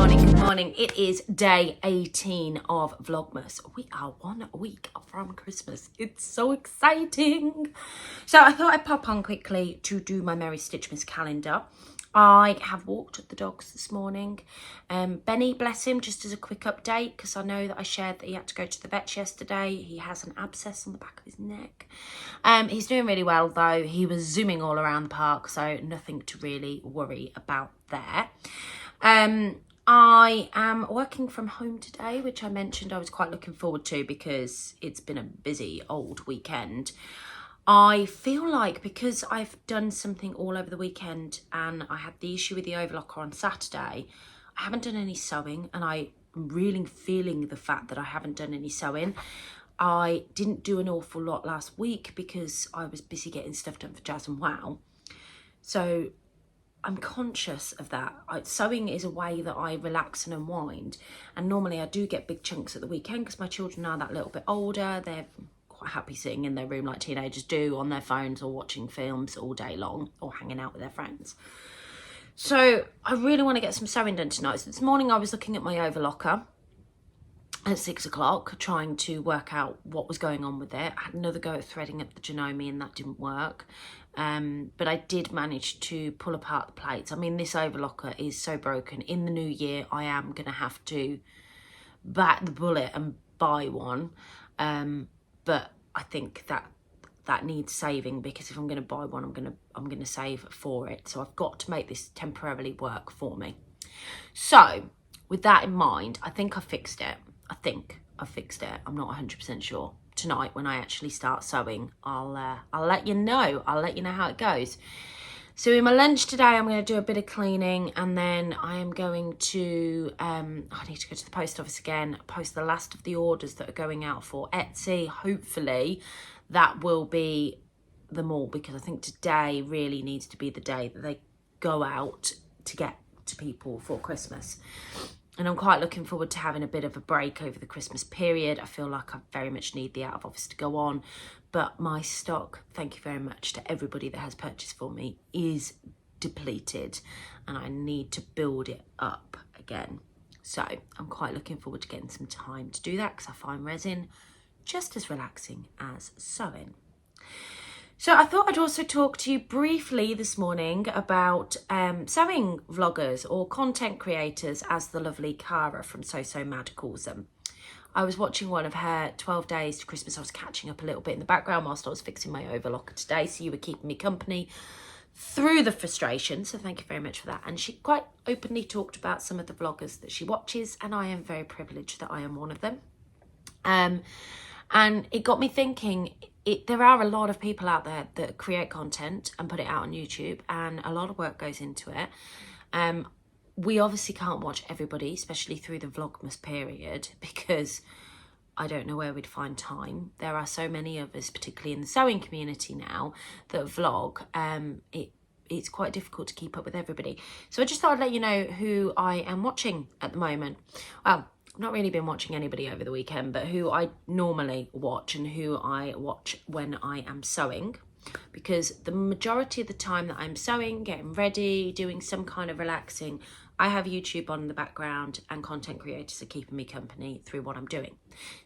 morning. It is day 18 of Vlogmas. We are 1 week from Christmas. It's so exciting. So I thought I'd pop on quickly to do my Merry Stitchmas calendar. I have walked the dogs this morning. Benny, bless him, just as a quick update, because I know that I shared that he had to go to the vet yesterday. He has an abscess on the back of his neck. He's doing really well though. He was zooming all around the park, so nothing to really worry about there. I am working from home today, which I mentioned I was quite looking forward to because it's been a busy old weekend. I feel like because I've done something all over the weekend and I had the issue with the Overlocker on Saturday, I haven't done any sewing, and I'm really feeling the fact that I haven't done any sewing. I didn't do an awful lot last week because I was busy getting stuff done for Jazz and Wow. So I'm conscious of that. Sewing is a way that I relax and unwind. And normally I do get big chunks at the weekend because my children are that little bit older. They're quite happy sitting in their room like teenagers do, on their phones or watching films all day long or hanging out with their friends. So I really want to get some sewing done tonight. So this morning I was looking at my Overlocker at 6 o'clock, trying to work out what was going on with it. I had another go at threading up the Janome and that didn't work. But I did manage to pull apart the plates. I mean, this Overlocker is so broken. In the new year, I am going to have to bite the bullet and buy one. But I think that needs saving, because if I'm going to buy one, I'm going to save for it. So I've got to make this temporarily work for me. So with that in mind, I think I fixed it. I'm not 100% sure. Tonight, when I actually start sewing, I'll let you know. I'll let you know how it goes. So in my lunch today, I'm going to do a bit of cleaning, and then I am going to, I need to go to the post office again, post the last of the orders that are going out for Etsy. Hopefully that will be them all, because I think today really needs to be the day that they go out to get to people for Christmas. And I'm quite looking forward to having a bit of a break over the Christmas period. I feel like I very much need the out of office to go on. But my stock, thank you very much to everybody that has purchased for me, is depleted. And I need to build it up again. So I'm quite looking forward to getting some time to do that, because I find resin just as relaxing as sewing. So I thought I'd also talk to you briefly this morning about sewing vloggers, or content creators, as the lovely Cara from So Mad calls them. I was watching one of her 12 days to Christmas. I was catching up a little bit in the background whilst I was fixing my Overlocker today. So you were keeping me company through the frustration. So thank you very much for that. And she quite openly talked about some of the vloggers that she watches, and I am very privileged that I am one of them. And it got me thinking, there are a lot of people out there that create content and put it out on YouTube, and a lot of work goes into it. We obviously can't watch everybody, especially through the Vlogmas period, because I don't know where we'd find time. There are so many of us, particularly in the sewing community now, that vlog. It's quite difficult to keep up with everybody. So I just thought I'd let you know who I am watching at the moment. Well, I've not really been watching anybody over the weekend, but who I normally watch and who I watch when I am sewing, because the majority of the time that I'm sewing, getting ready, doing some kind of relaxing, I have YouTube on in the background, and content creators are keeping me company through what I'm doing,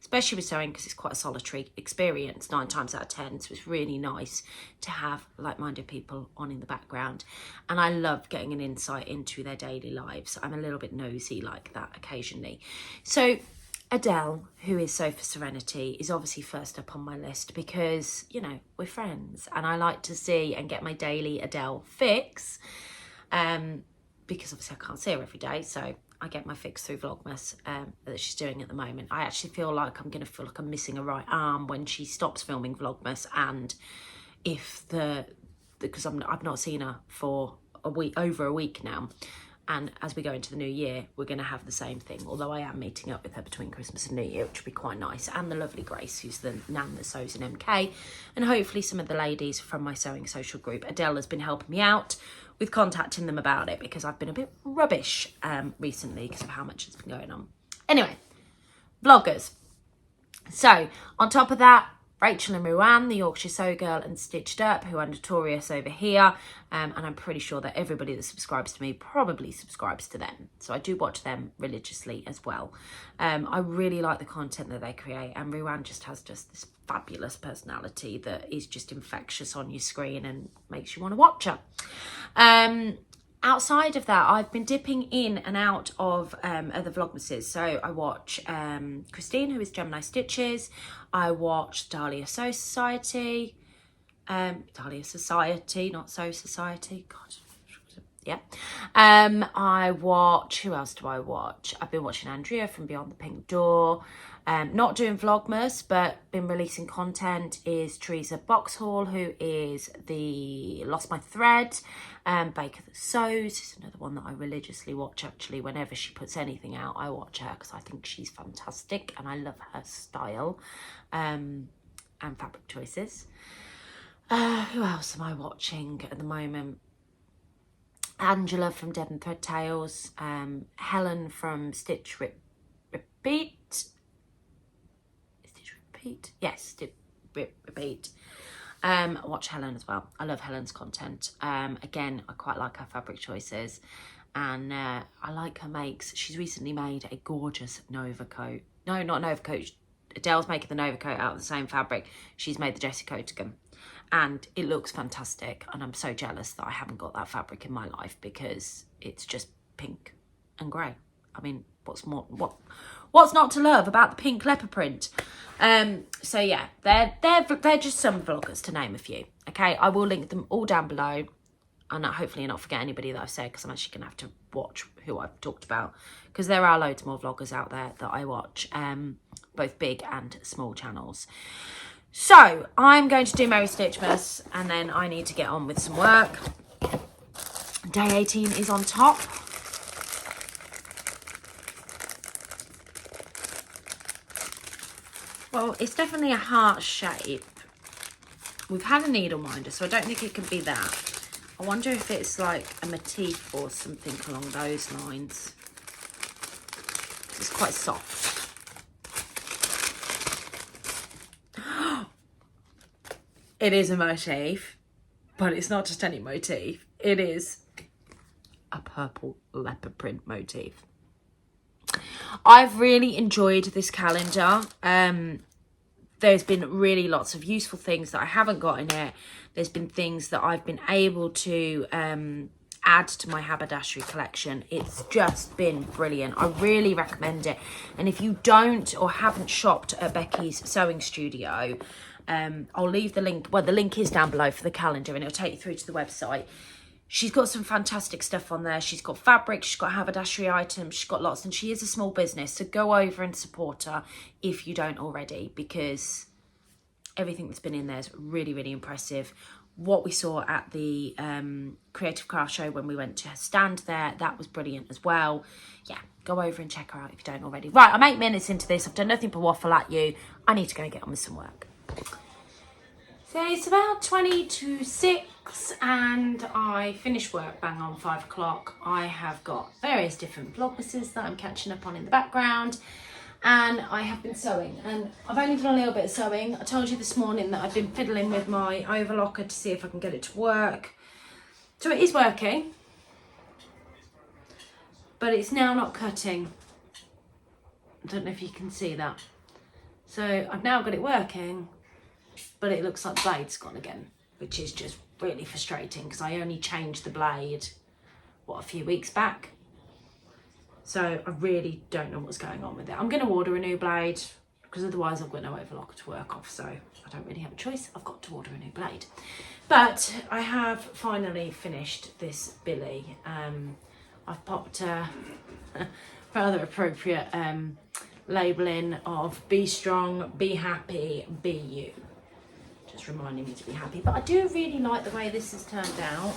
especially with sewing, because it's quite a solitary experience 9 times out of 10. So it's really nice to have like-minded people on in the background. And I love getting an insight into their daily lives. I'm a little bit nosy like that occasionally. So Adele, who is Sofa Serenity, is obviously first up on my list because, you know, we're friends and I like to see and get my daily Adele fix. Because obviously I can't see her every day, so I get my fix through Vlogmas that she's doing at the moment. I actually feel like I'm going to feel like I'm missing a right arm when she stops filming Vlogmas, and because I've not seen her for over a week now, and as we go into the new year, we're going to have the same thing. Although I am meeting up with her between Christmas and New Year, which will be quite nice, and the lovely Grace, who's the nan that sews in MK, and hopefully some of the ladies from my sewing social group. Adele has been helping me out with contacting them about it, because I've been a bit rubbish recently because of how much has been going on. Anyway, vloggers. So on top of that, Rachel and Ruan, the Yorkshire Sew Girl and Stitched Up, who are notorious over here. And I'm pretty sure that everybody that subscribes to me probably subscribes to them. So I do watch them religiously as well. I really like the content that they create. And Ruan just has this fabulous personality that is just infectious on your screen and makes you want to watch her. Outside of that, I've been dipping in and out of other Vlogmases. So I watch Christine, who is Gemini Stitches. I watch Dahlia Sew Society. Dahlia Society, not Sew Society. God, yeah. I watch, who else do I watch? I've been watching Andrea from Beyond the Pink Door. Not doing Vlogmas, but been releasing content is Teresa Boxhall, who is the Lost My Thread. Baker That Sews is another one that I religiously watch, actually. Whenever she puts anything out, I watch her because I think she's fantastic and I love her style and fabric choices. Who else am I watching at the moment? Angela from Deb and Thread Tales, Helen from Stitch Repeat. Stitch Repeat? Yes, Stitch Repeat. I watch Helen as well. I love Helen's content. Again, I quite like her fabric choices, and I like her makes. She's recently made a gorgeous Nova coat. No, not Nova coat. Adele's making the Nova coat out of the same fabric. She's made the Jessie Coatigan, and it looks fantastic. And I'm so jealous that I haven't got that fabric in my life because it's just pink and grey. I mean, what's not to love about the pink leopard print? So yeah, they're just some vloggers, to name a few. Okay, I will link them all down below, and hopefully not forget anybody that I've said, because I'm actually gonna have to watch who I've talked about, because there are loads more vloggers out there that I watch, both big and small channels. So I'm going to do Merry Stitchmas, and then I need to get on with some work. Day 18 is on top. Well, it's definitely a heart shape. We've had a needle minder, so I don't think it can be that. I wonder if it's like a motif or something along those lines. It's quite soft. It is a motif, but it's not just any motif. It is a purple leopard print motif. I've really enjoyed this calendar. There's been really lots of useful things that I haven't got in it. There's been things that I've been able to add to my haberdashery collection. It's just been brilliant. I really recommend it. And if you don't or haven't shopped at Becky's sewing studio, I'll leave the link. Well, the link is down below for the calendar, and it'll take you through to the website. She's got some fantastic stuff on there. She's got fabric, she's got haberdashery items, she's got lots, and she is a small business. So go over and support her if you don't already, because everything that's been in there is really, really impressive. What we saw at the Creative Craft Show when we went to her stand there, that was brilliant as well. Yeah, go over and check her out if you don't already. Right, I'm 8 minutes into this. I've done nothing but waffle at you. I need to go and get on with some work. So it's about 20 to 6 and I finished work bang on 5 o'clock. I have got various different vlogmases that I'm catching up on in the background, and I have been sewing, and I've only done a little bit of sewing. I told you this morning that I've been fiddling with my overlocker to see if I can get it to work. So it is working, but it's now not cutting. I don't know if you can see that. So I've now got it working, but it looks like the blade's gone again, which is just really frustrating because I only changed the blade, a few weeks back. So I really don't know what's going on with it. I'm going to order a new blade because otherwise I've got no overlocker to work off, so I don't really have a choice. I've got to order a new blade. But I have finally finished this Billie. I've popped a rather appropriate labelling of be strong, be happy, be you. Just reminding me to be happy. But I do really like the way this has turned out.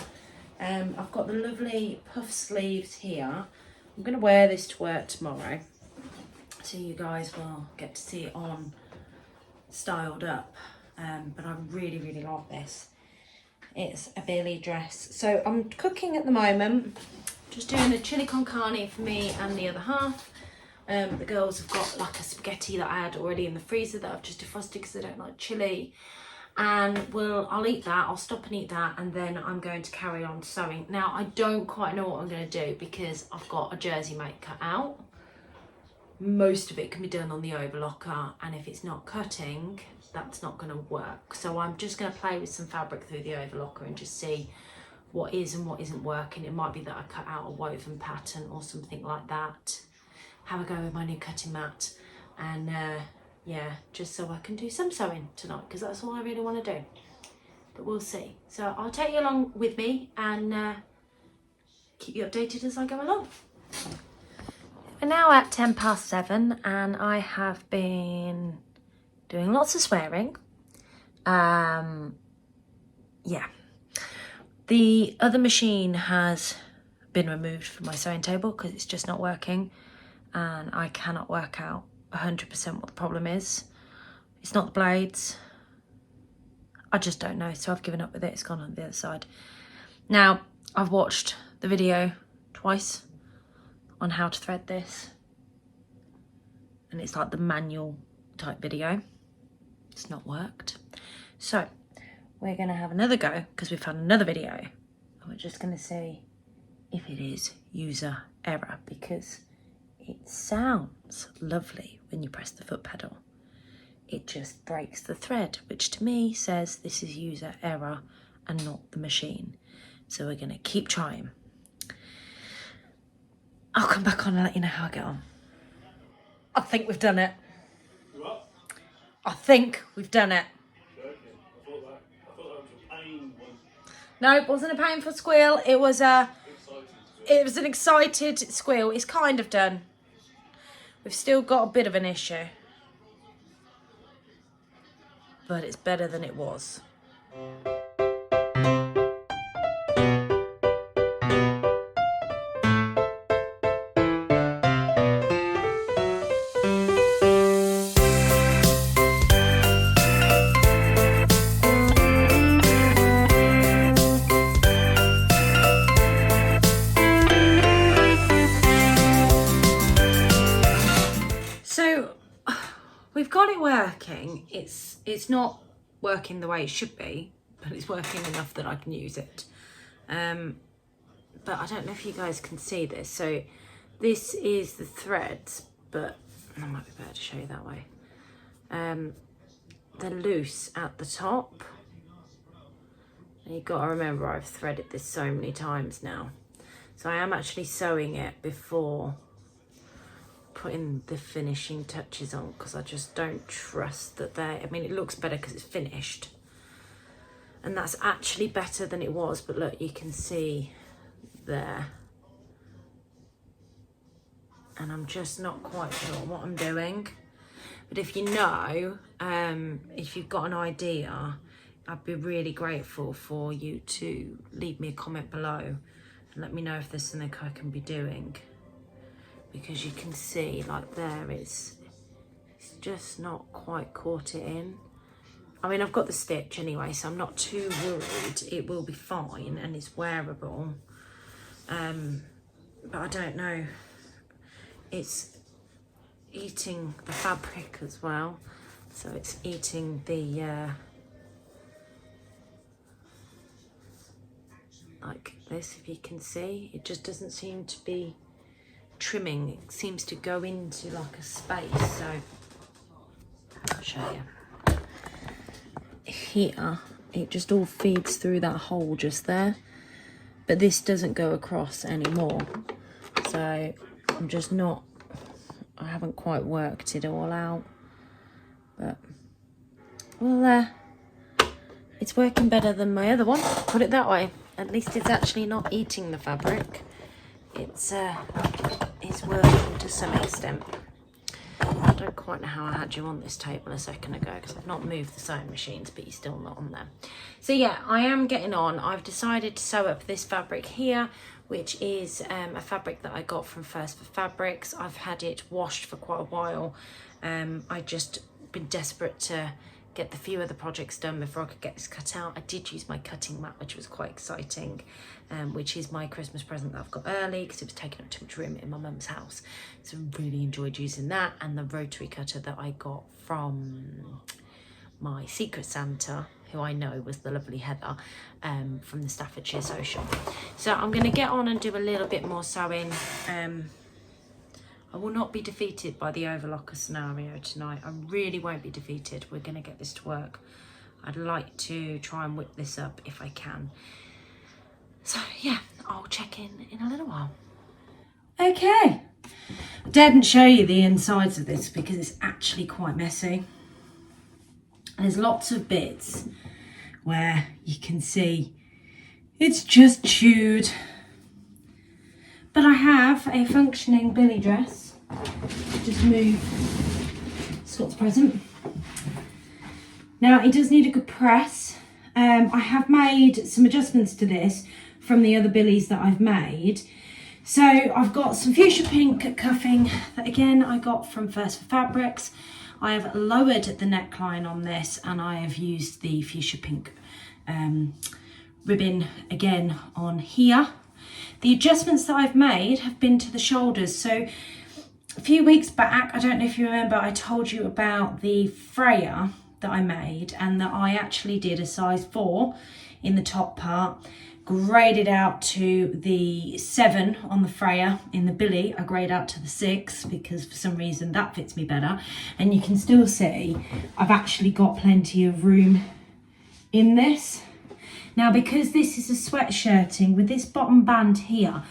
I've got the lovely puff sleeves here. I'm going to wear this to work tomorrow, so you guys will get to see it on styled up. But I really, really like this. It's a Billie dress. So I'm cooking at the moment, just doing a chili con carne for me and the other half. The girls have got like a spaghetti that I had already in the freezer that I've just defrosted because they don't like chilli. And I'll eat that, I'll stop and eat that, and then I'm going to carry on sewing. Now, I don't quite know what I'm going to do because I've got a jersey mate cut out. Most of it can be done on the overlocker, and if it's not cutting, that's not going to work. So I'm just going to play with some fabric through the overlocker and just see what is and what isn't working. It might be that I cut out a woven pattern or something like that. Have a go with my new cutting mat, and yeah, just so I can do some sewing tonight, because that's all I really want to do. But we'll see. So I'll take you along with me and keep you updated as I go along. We're now at 7:10 and I have been doing lots of swearing. Yeah. The other machine has been removed from my sewing table because it's just not working, and I cannot work out 100% what the problem is. It's not the blades. I just don't know, so I've given up with it. It's gone on the other side. Now, I've watched the video twice on how to thread this, and it's like the manual type video. It's not worked. So we're gonna have another go because we found another video, and we're just gonna see if it is user error, because it sounds lovely when you press the foot pedal. It just breaks the thread, which to me says this is user error and not the machine. So we're gonna keep trying. I'll come back on and let you know how I get on. I think we've done it. What? I think we've done it. I thought that was a pain one. No, it wasn't a painful squeal. It was an excited squeal. It's kind of done. We've still got a bit of an issue, but it's better than it was. We've got it working. It's not working the way it should be, but it's working enough that I can use it. But I don't know if you guys can see this. So this is the threads, but I might be better to show you that way. They're loose at the top. And you've got to remember, I've threaded this so many times now. So I am actually sewing it before putting the finishing touches on, because I just don't trust that I mean, it looks better because it's finished, and that's actually better than it was, but look, you can see there, and I'm just not quite sure what I'm doing. But if you know, if you've got an idea, I'd be really grateful for you to leave me a comment below and let me know if there's something I can be doing. Because you can see, like there, it's just not quite caught it in. I mean, I've got the stitch anyway, so I'm not too worried. It will be fine and it's wearable. But I don't know. It's eating the fabric as well. So it's eating the, like this, if you can see. It just doesn't seem to be trimming. It seems to go into like a space, so I'll show you. Here it just all feeds through that hole just there, but this doesn't go across anymore, so I'm just not, I haven't quite worked it all out, but well, it's working better than my other one, put it that way. At least it's actually not eating the fabric. It's working to some extent. I don't quite know how I had you on this table a second ago because I've not moved the sewing machines, but you're still not on there. So yeah, I am getting on. I've decided to sew up this fabric here, which is a fabric that I got from First for Fabrics. I've had it washed for quite a while. I just been desperate to get the few other projects done before I could get this cut out. I did use my cutting mat, which was quite exciting, which is my Christmas present that I've got early because it was taking up too much room in my mum's house. So I really enjoyed using that, and the rotary cutter that I got from my Secret Santa, who I know was the lovely Heather from the Staffordshire Sew Shop. So I'm going to get on and do a little bit more sewing. I will not be defeated by the overlocker scenario tonight. I really won't be defeated. We're going to get this to work. I'd like to try and whip this up if I can. So yeah, I'll check in a little while. Okay, I didn't show you the insides of this because it's actually quite messy. There's lots of bits where you can see it's just chewed. But I have a functioning Billie dress. Just move Scott's present. Now it does need a good press. I have made some adjustments to this from the other Billies that I've made. So I've got some fuchsia pink cuffing that again I got from First for Fabrics. I have lowered the neckline on this and I have used the fuchsia pink ribbon again on here. The adjustments that I've made have been to the shoulders. So a few weeks back, I don't know if you remember, I told you about the Freya that I made and that I actually did a size 4 in the top part, graded out to the 7 on the Freya. In the Billie, I grade out to the 6 because for some reason that fits me better. And you can still see I've actually got plenty of room in this. Now, because this is a sweatshirting with this bottom band here,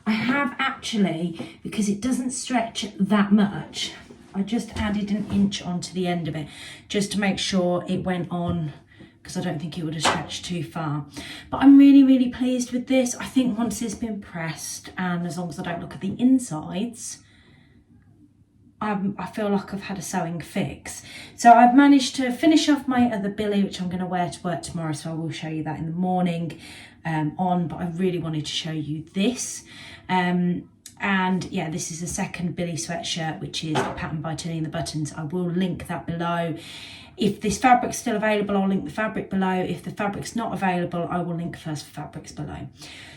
I have actually, because it doesn't stretch that much, I just added an inch onto the end of it just to make sure it went on, because I don't think it would have stretched too far. But I'm really, really pleased with this. I think once it's been pressed, and as long as I don't look at the insides, I feel like I've had a sewing fix. So I've managed to finish off my other Billie, which I'm going to wear to work tomorrow, so I will show you that in the morning but I really wanted to show you this. And yeah, this is a second Billie sweatshirt, which is patterned by Turning the Buttons. I will link that below. If this fabric's still available, I'll link the fabric below. If the fabric's not available, I will link First for Fabrics below.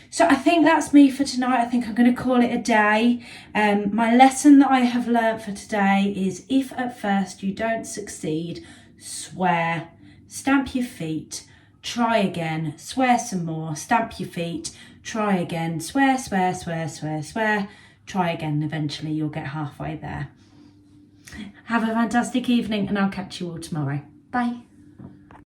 So I think that's me for tonight. I think I'm going to call it a day. My lesson that I have learnt for today is if at first you don't succeed, swear, stamp your feet, try again, swear some more, stamp your feet, try again, swear, swear, swear, swear, swear, try again, and eventually you'll get halfway there. Have a fantastic evening and I'll catch you all tomorrow. Bye.